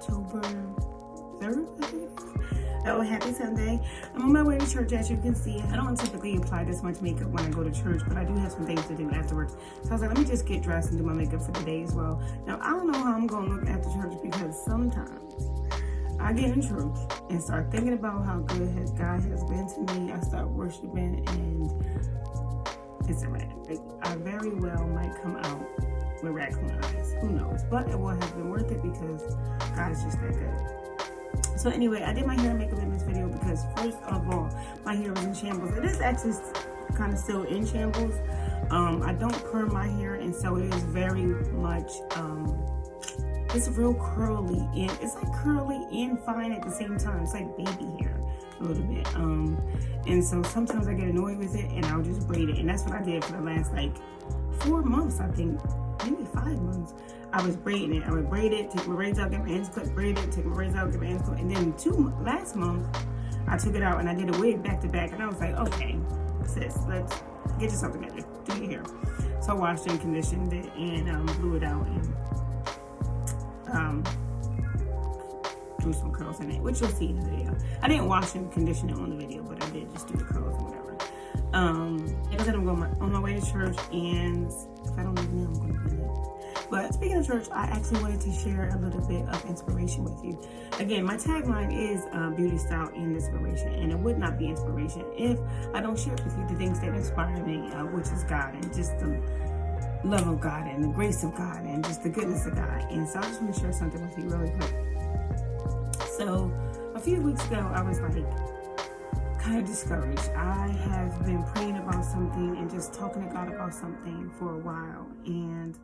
October 3rd, I think it is. Oh, happy Sunday. I'm on my way to church, as you can see. I don't typically apply this much makeup when I go to church, but I do have some things to do afterwards. So I was like, let me just get dressed and do my makeup for the day as well. Now, I don't know how I'm going to look after church, because sometimes I get in church and start thinking about how good God has been to me. I start worshiping, and it's a wrap. Like, I very well might come out with raccoon eyes. Who knows? But it will have been worth it, because God is just that good. So anyway, I did my hair and makeup in this video because, first of all, my hair was in shambles. It is actually kind of still in shambles. I don't perm my hair, and so it is very much, it's real curly, and it's like curly and fine at the same time. It's like baby hair a little bit. And so sometimes I get annoyed with it, and I'll just braid it. And that's what I did for the last like 4 months, I think, maybe 5 months. I was braiding it. I would braid it, take my braids out, get my ends clipped, braid it, take my braids out, get my ends clipped. And then last month, I took it out and I did a wig back to back. And I was like, okay, sis, let's get yourself together. Do your hair. So I washed and conditioned it and blew it out and drew some curls in it, which you'll see in the video. I didn't wash and condition it on the video, but I did just do the curls and whatever. Like I said, I'm going on my way to church, and if I don't leave now, I'm going to be late. But speaking of church, I actually wanted to share a little bit of inspiration with you. Again, my tagline is beauty, style, and inspiration. And it would not be inspiration if I don't share with you the things that inspire me, which is God, and just the love of God, and the grace of God, and just the goodness of God. And so I just want to share something with you really quick. So a few weeks ago, I was like kind of discouraged. I have been praying about something and just talking to God about something for a while. And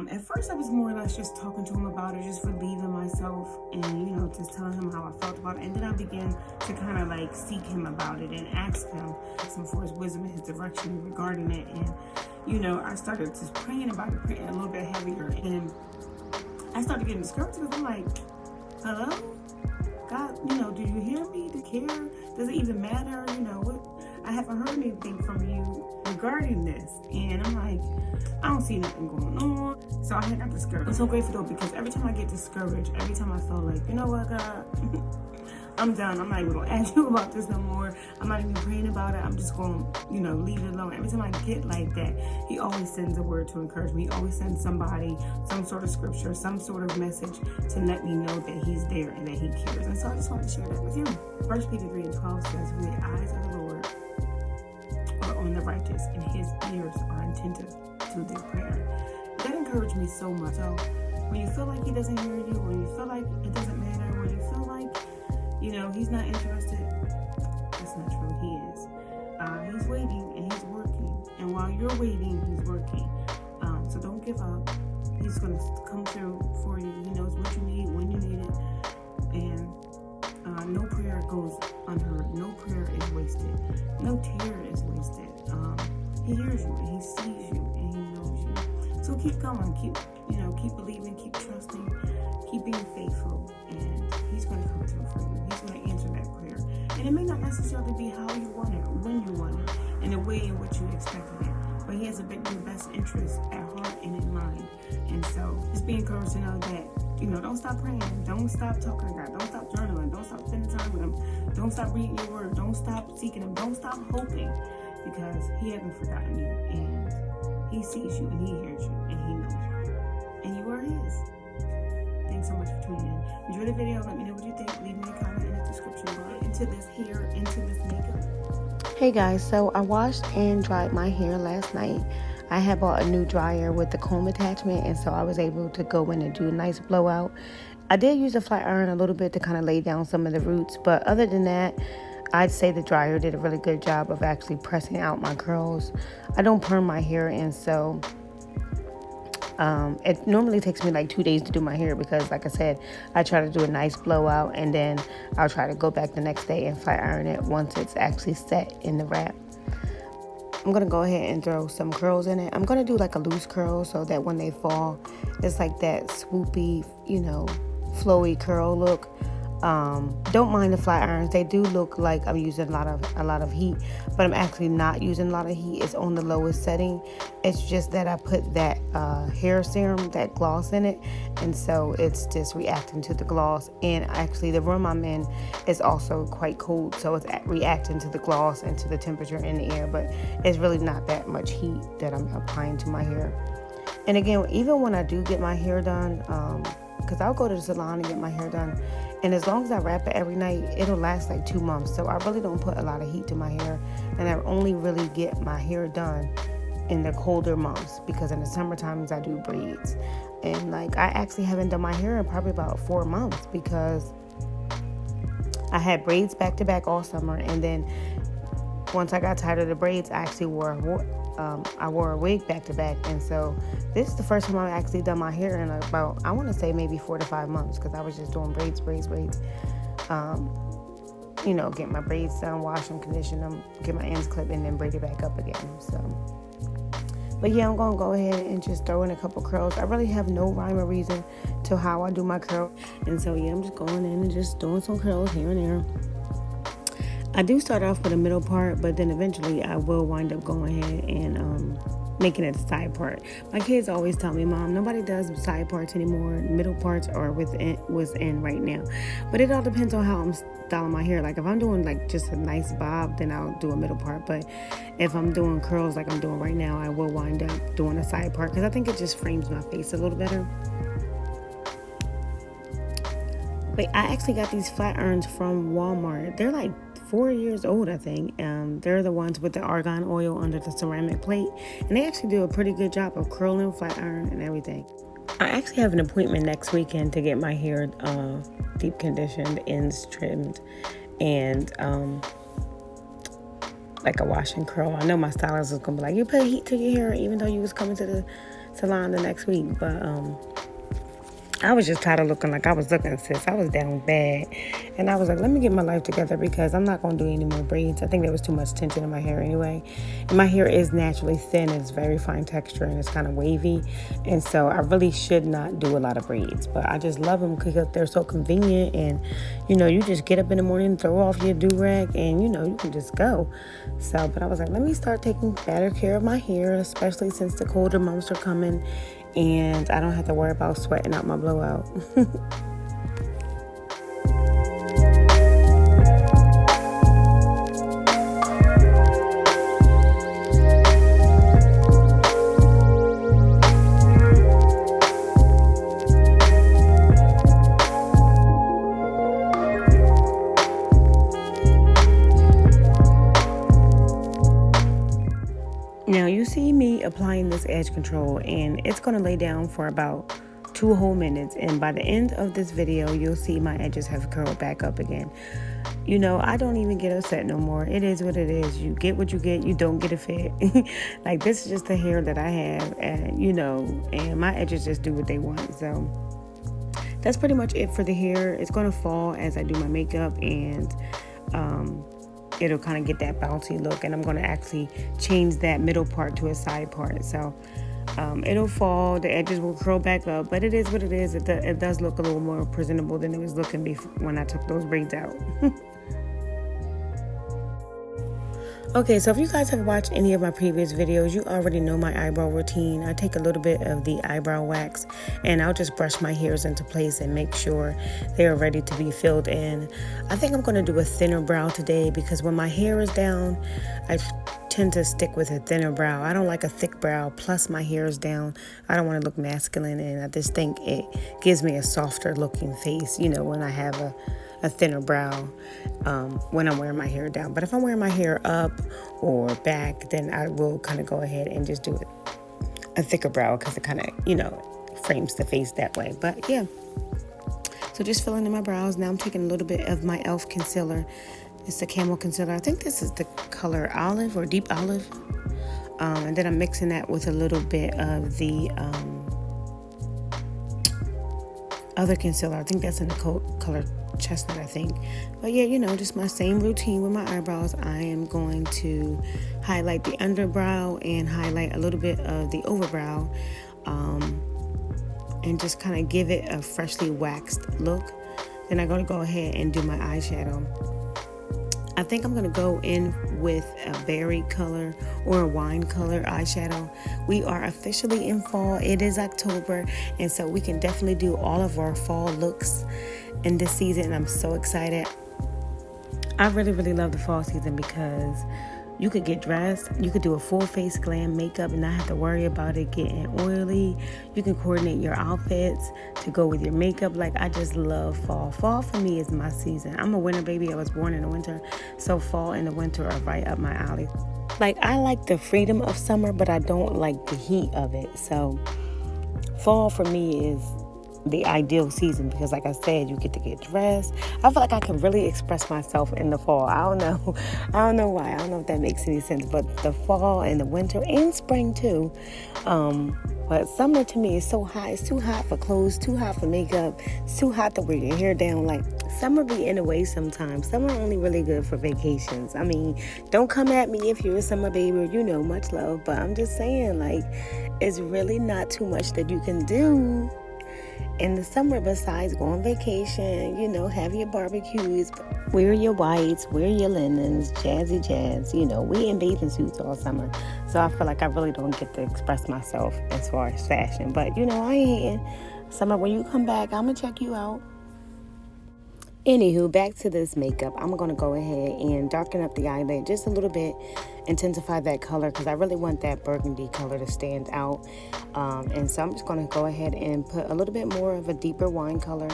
at first I was more or less just talking to him about it, just relieving myself and, you know, just telling him how I felt about it. And then I began to kind of like seek him about it and ask him for his wisdom and his direction regarding it. And, you know, I started just praying about it, praying a little bit heavier. And I started getting discouraged because I'm like, hello? God, you know, do you hear me? Do you care? Does it even matter? You know, what? I haven't heard anything from you regarding this. And I'm like, I don't see nothing going on. So I got discouraged. I'm so grateful though, because every time I get discouraged, every time I feel like, you know what, God, I'm done. I'm not even going to ask you about this no more. I'm not even praying about it. I'm just going to, you know, leave it alone. Every time I get like that, he always sends a word to encourage me. He always sends somebody, some sort of scripture, some sort of message to let me know that he's there and that he cares. And so I just want to share that with you. 1 Peter 3:12 says, "For the eyes of the Lord are on the righteous, and his ears are attentive to their prayer." That encouraged me so much. So when you feel like he doesn't hear you, when you feel like it doesn't matter, when you feel like, you know, he's not interested, that's not true. He is. He's waiting and he's working. And while you're waiting, he's working. So don't give up. He's going to come through for you. He knows what you need, when you need it. And no prayer goes unheard. No prayer is wasted. No tear is wasted. He hears you and he sees you and he knows you. So keep going. Keep believing. Keep trusting. Keep being faithful. And he's going to come through for you. He's going to answer that prayer. And it may not necessarily be how you want it, when you want it, in the way in which you expected it. But he has your best interest at heart and in mind. And so just be encouraged to know that, you know, don't stop praying. Don't stop talking to God. Don't stop journaling. Don't stop spending time with him. Don't stop reading your word. Don't stop seeking him. Don't stop hoping, because he hasn't forgotten you. And he sees you and he hears you and he knows you. And you are his. Thanks so much for tuning in. Enjoy the video. Let me know what you think. Leave me a comment in the description below. Into this hair, into this makeup. Hey guys, so I washed and dried my hair last night. I had bought a new dryer with the comb attachment, and so I was able to go in and do a nice blowout. I did use a flat iron a little bit to kind of lay down some of the roots, but other than that, I'd say the dryer did a really good job of actually pressing out my curls. I don't perm my hair, and so it normally takes me like 2 days to do my hair, because like I said, I try to do a nice blowout and then I'll try to go back the next day and flat iron it once it's actually set in the wrap. I'm going to go ahead and throw some curls in it. I'm going to do like a loose curl so that when they fall, it's like that swoopy, you know, flowy curl look. Don't mind the flat irons. They do look like I'm using a lot of heat, but I'm actually not using a lot of heat. It's on the lowest setting. It's just that I put that hair serum, that gloss in it, and so it's just reacting to the gloss. And actually the room I'm in is also quite cold, so it's reacting to the gloss and to the temperature in the air, but it's really not that much heat that I'm applying to my hair. And again, even when I do get my hair done, because I'll go to the salon and get my hair done, and as long as I wrap it every night, it'll last like 2 months. So I really don't put a lot of heat to my hair, and I only really get my hair done in the colder months, because in the summer times I do braids. And like, I actually haven't done my hair in probably about 4 months, because I had braids back to back all summer, and then once I got tired of the braids, I actually wore a wig back to back. And so this is the first time I've actually done my hair in about, I want to say maybe 4 to 5 months, because I was just doing braids. You know, get my braids done, wash them, condition them, get my ends clipped, and then braid it back up again. So, but yeah, I'm gonna go ahead and just throw in a couple curls. I really have no rhyme or reason to how I do my curl, and so yeah, I'm just going in and just doing some curls here and there. I do start off with a middle part, but then eventually I will wind up going ahead and making it a side part. My kids always tell me, Mom, nobody does side parts anymore. Middle parts are what's in right now. But it all depends on how I'm styling my hair. Like if I'm doing like just a nice bob, then I'll do a middle part. But if I'm doing curls like I'm doing right now, I will wind up doing a side part, because I think it just frames my face a little better. But I actually got these flat irons from Walmart. They're like 4 years old, I think. They're the ones with the argan oil under the ceramic plate, and they actually do a pretty good job of curling, flat iron, and everything. I actually have an appointment next weekend to get my hair deep conditioned, ends trimmed, and like a wash and curl. I know my stylist is gonna be like, you put heat to your hair even though you was coming to the salon the next week, but I was just tired of looking like I was looking, sis. I was down bad. And I was like, let me get my life together, because I'm not going to do any more braids. I think there was too much tension in my hair anyway. And my hair is naturally thin. It's very fine texture, and it's kind of wavy. And so I really should not do a lot of braids. But I just love them because they're so convenient. And, you know, you just get up in the morning, throw off your do-rag, and, you know, you can just go. So, but I was like, let me start taking better care of my hair, especially since the colder months are coming. And I don't have to worry about sweating out my blowout. Now you see me applying this edge control, and it's going to lay down for about 2 whole minutes, and by the end of this video you'll see my edges have curled back up again. You know, I don't even get upset no more. It is what it is. You get what you get. You don't get a fit. Like, this is just the hair that I have, and you know, and my edges just do what they want. So that's pretty much it for the hair. It's going to fall as I do my makeup, and it'll kind of get that bouncy look, and I'm going to actually change that middle part to a side part. So it'll fall, the edges will curl back up, but it is what it is. It does look a little more presentable than it was looking before when I took those braids out. Okay, so if you guys have watched any of my previous videos, you already know my eyebrow routine. I take a little bit of the eyebrow wax, and I'll just brush my hairs into place and make sure they are ready to be filled in. I think I'm going to do a thinner brow today, because when my hair is down, I tend to stick with a thinner brow. I don't like a thick brow, plus my hair is down. I don't want to look masculine, and I just think it gives me a softer looking face, you know, when I have a thinner brow when I'm wearing my hair down. But if I'm wearing my hair up or back, then I will kind of go ahead and just do it a thicker brow, because it kind of, you know, frames the face that way. But yeah, so just filling in my brows. Now I'm taking a little bit of my e.l.f. concealer. It's the Camel concealer. I think this is the color olive or deep olive. And then I'm mixing that with a little bit of the other concealer. I think that's in the color chestnut, I think. But yeah, you know, just my same routine with my eyebrows. I am going to highlight the underbrow and highlight a little bit of the overbrow, and just kind of give it a freshly waxed look. Then I'm going to go ahead and do my eyeshadow. I think I'm going to go in with a berry color or a wine color eyeshadow. We are officially in fall. It is October, and so we can definitely do all of our fall looks in this season. And I'm so excited. I really love the fall season because you could get dressed, you could do a full face glam makeup and not have to worry about it getting oily. You can coordinate your outfits to go with your makeup. Like, I just love fall. Fall for me is my season. I'm a winter baby. I was born in the winter, so fall and the winter are right up my alley. Like, I like the freedom of summer, but I don't like the heat of it. So fall for me is the ideal season because, like I said, you get to get dressed. I feel like I can really express myself in the fall. I don't know why. I don't know if that makes any sense, but the fall and the winter and spring too. But summer to me is so hot. It's too hot for clothes, too hot for makeup. It's too hot to wear your hair down. Like, summer be in a way sometimes. Summer only really good for vacations. I mean, don't come at me if you're a summer baby, much love. But I'm just saying, like, it's really not too much that you can do in the summer besides go on vacation, have your barbecues, wear your whites, wear your linens, jazzy jazz. We in bathing suits all summer. So I feel like I really don't get to express myself as far as fashion. But, I ain't hating. Summer, when you come back, I'm going to check you out. Anywho, back to this makeup. I'm going to go ahead and darken up the eyelid just a little bit, intensify that color because I really want that burgundy color to stand out. And so I'm just going to go ahead and put a little bit more of a deeper wine color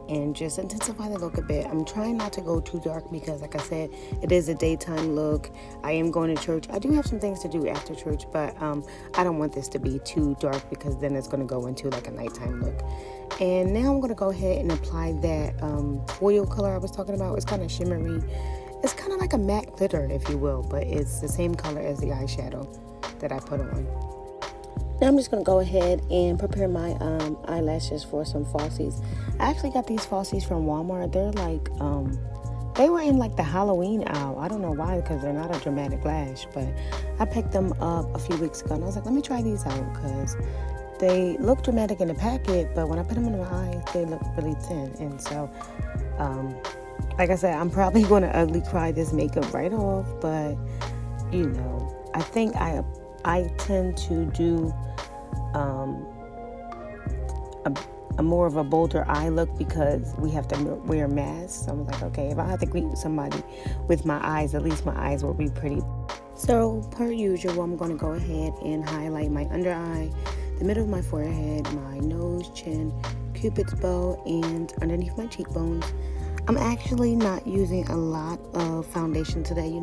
and just intensify the look a bit. I'm trying not to go too dark because, like I said, it is a daytime look. I am going to church. I do have some things to do after church, but I don't want this to be too dark because then it's going to go into like a nighttime look. And now I'm going to go ahead and apply that foil color I was talking about. It's kind of shimmery. It's kind of like a matte glitter, if you will, but it's the same color as the eyeshadow that I put on. Now I'm just going to go ahead and prepare my eyelashes for some falsies. I actually got these falsies from Walmart. They're like, they were in like the Halloween aisle. I don't know why, because they're not a dramatic lash, but I picked them up a few weeks ago and I was like, let me try these out because they look dramatic in the packet, but when I put them in my eyes, they look really thin. And so, like I said, I'm probably going to ugly cry this makeup right off, but I think I tend to do a more of a bolder eye look because we have to wear masks. So I'm like, okay, if I have to greet somebody with my eyes, at least my eyes will be pretty. So per usual, I'm going to go ahead and highlight my under eye, the middle of my forehead, my nose, chin, cupid's bow, and underneath my cheekbones. I'm actually not using a lot of foundation today.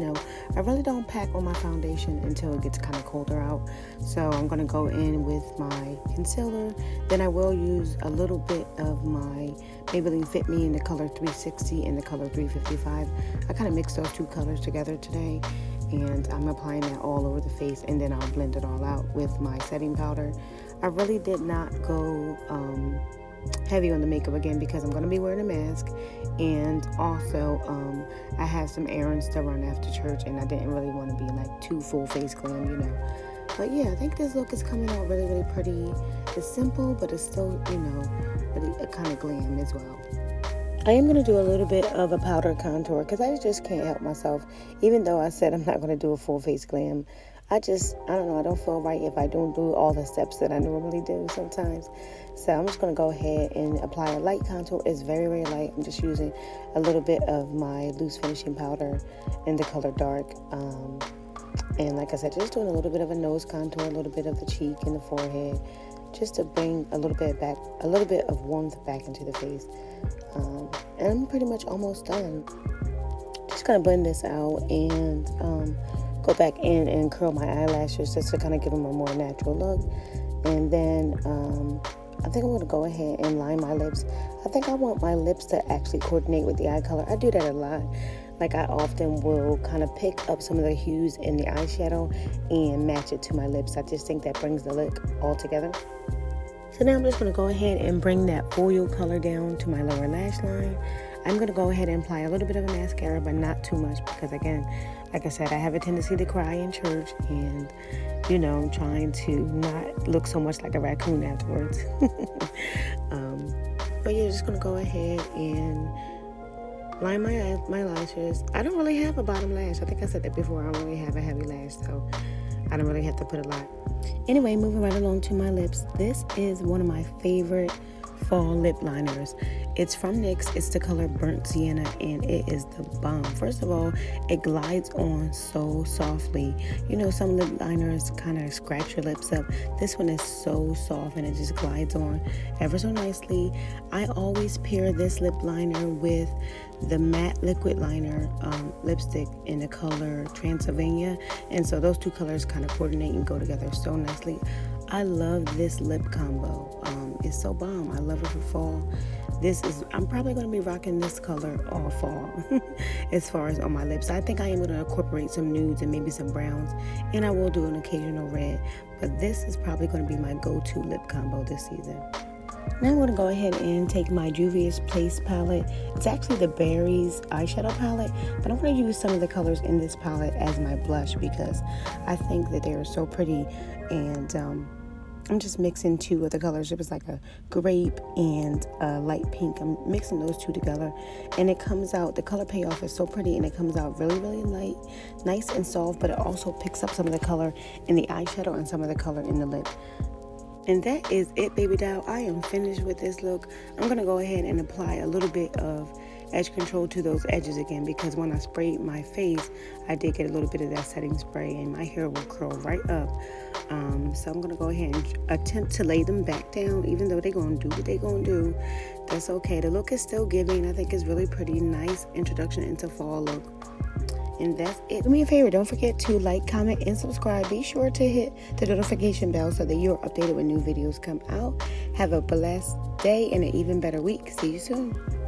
I really don't pack on my foundation until it gets kind of colder out. So I'm going to go in with my concealer. Then I will use a little bit of my Maybelline Fit Me in the color 360 and the color 355. I kind of mixed those two colors together today. And I'm applying that all over the face, and then I'll blend it all out with my setting powder. I really did not go heavy on the makeup again because I'm going to be wearing a mask, and also I have some errands to run after church, and I didn't really want to be like too full face glam, But yeah, I think this look is coming out really pretty. It's simple, but it's still, really a kind of glam as well. I am going to do a little bit of a powder contour because I just can't help myself. Even though I said I'm not going to do a full face glam, I don't know, I don't feel right if I don't do all the steps that I normally do sometimes. So I'm just going to go ahead and apply a light contour. It's very light. I'm just using a little bit of my loose finishing powder in the color dark. And like I said, just doing a little bit of a nose contour, a little bit of the cheek and the forehead, just to bring a little bit of warmth back into the face. And I'm pretty much almost done. Just gonna blend this out and go back in and curl my eyelashes just to kind of give them a more natural look. And then I think I'm gonna go ahead and line my lips. I think I want my lips to actually coordinate with the eye color. I do that a lot. Like, I often will kind of pick up some of the hues in the eyeshadow and match it to my lips. I just think that brings the look all together. So now I'm just going to go ahead and bring that foil color down to my lower lash line. I'm going to go ahead and apply a little bit of a mascara, but not too much because, again, like I said, I have a tendency to cry in church, and, I'm trying to not look so much like a raccoon afterwards. But But you're just going to go ahead and line my lashes. I don't really have a bottom lash. I think I said that before. I don't really have a heavy lash, so I don't really have to put a lot. Anyway, moving right along to my lips. This is one of my favorite fall lip liners. It's from NYX. It's the color Burnt Sienna, and it is the bomb. First of all, it glides on so softly. You know, some lip liners kind of scratch your lips up. This one is so soft, and it just glides on ever so nicely. I always pair this lip liner with the matte liquid liner lipstick in the color Transylvania, and so those two colors kind of coordinate and go together so nicely. I love this lip combo. It's so bomb. I love it for fall. I'm probably going to be rocking this color all fall as far as on my lips. I think I am going to incorporate some nudes and maybe some browns, and I will do an occasional red, but this is probably going to be my go-to lip combo this season. Now I'm going to go ahead and take my Juvia's Place palette. It's actually the Berries eyeshadow palette, but I'm going to use some of the colors in this palette as my blush because I think that they are so pretty, and I'm just mixing two of the colors. It was like a grape and a light pink. I'm mixing those two together, and it comes out, the color payoff is so pretty, and it comes out really, really light, nice and soft, but it also picks up some of the color in the eyeshadow and some of the color in the lip. And that is it, baby doll. I am finished with this look. I'm going to go ahead and apply a little bit of edge control to those edges again, because when I sprayed my face, I did get a little bit of that setting spray, and my hair will curl right up. So I'm going to go ahead and attempt to lay them back down, even though they're going to do what they're going to do. That's okay. The look is still giving. I think it's really pretty. Nice introduction into fall look. And that's it. Do me a favor, don't forget to like, comment, and subscribe. Be sure to hit the notification bell so that you're updated when new videos come out. Have a blessed day and an even better week. See you soon.